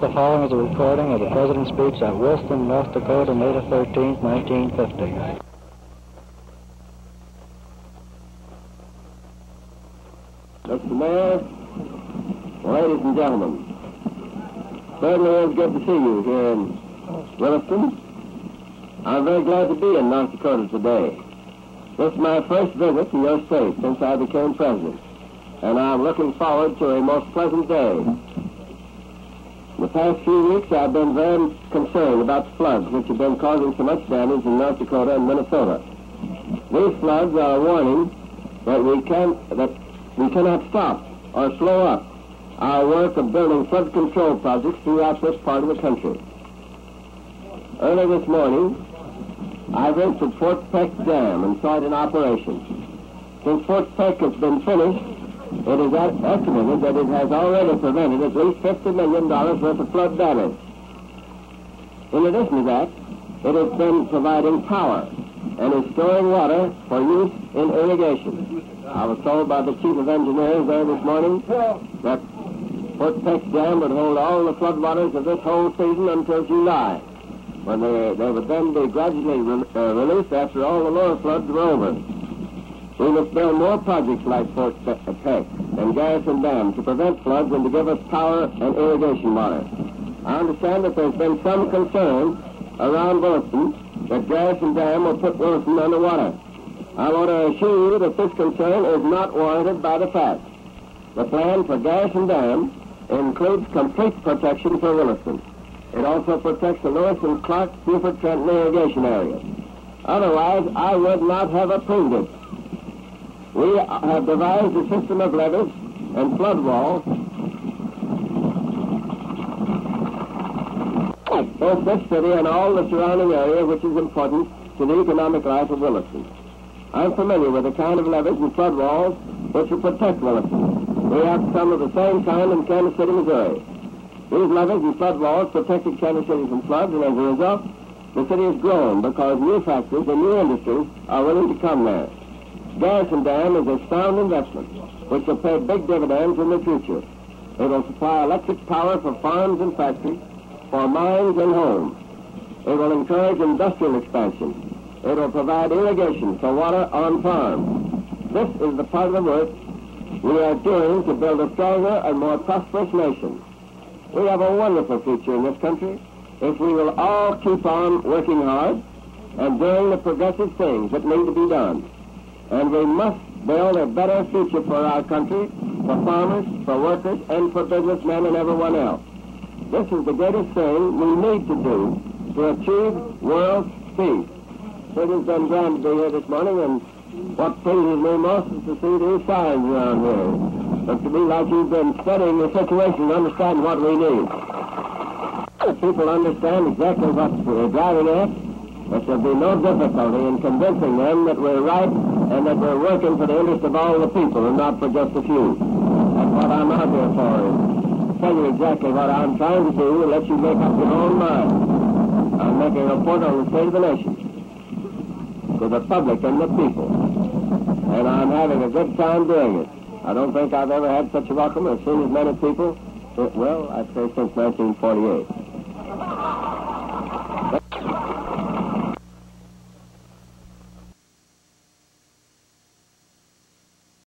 The following is a recording of the President's speech at Williston, North Dakota, May the 13th, 1950. Mr. Mayor, ladies and gentlemen, certainly it's good to see you here in Williston. I'm very glad to be in North Dakota today. This is my first visit to your state since I became president, and I'm looking forward to a most pleasant day. In the past few weeks, I've been very concerned about the floods which have been causing so much damage in North Dakota and Minnesota. These floods are a warning that we cannot stop or slow up our work of building flood control projects throughout this part of the country. Early this morning, I went to Fort Peck Dam and saw it in operation. Since Fort Peck has been finished, it is estimated that it has already prevented at least $50 million worth of flood damage. In addition to that, it has been providing power and is storing water for use in irrigation. I was told by the chief of engineers there this morning that Fort Peck Dam would hold all the floodwaters of this whole season until July, when they would then be gradually released after all the lower floods were over. We must build more projects like Fort Peck and Garrison Dam to prevent floods and to give us power and irrigation water. I understand that there's been some concern around Williston that Garrison Dam will put Williston underwater. I want to assure you that this concern is not warranted by the facts. The plan for Garrison Dam includes complete protection for Williston. It also protects the Lewis and Clark Beaufort Trenton irrigation area. Otherwise, I would not have approved it. We have devised a system of levees and flood walls both this city and all the surrounding area, which is important to the economic life of Williston. I'm familiar with the kind of levees and flood walls which will protect Williston. We have some of the same kind in Kansas City, Missouri. These levees and flood walls protected Kansas City from floods, and as a result, the city has grown because new factories and new industries are willing to come there. Garrison Dam is a sound investment which will pay big dividends in the future. It will supply electric power for farms and factories, for mines and homes. It will encourage industrial expansion. It will provide irrigation for water on farms. This is the part of the work we are doing to build a stronger and more prosperous nation. We have a wonderful future in this country if we will all keep on working hard and doing the progressive things that need to be done. And we must build a better future for our country, for farmers, for workers, and for businessmen and everyone else. This is the greatest thing we need to do to achieve world peace. It has been grand to be here this morning, and what pleases me most is to see these signs around here. Looks to me like you've been studying the situation and understand what we need. If people understand exactly what we're driving at, there shall be no difficulty in convincing them that we're right and that we're working for the interest of all the people and not for just a few. That's what I'm out here for, is tell you exactly what I'm trying to do and let you make up your own mind. I'm making a report on the state of the nation to the public and the people, and I'm having a good time doing it. I don't think I've ever had such a welcome or seen as many people, well, I'd say since 1948.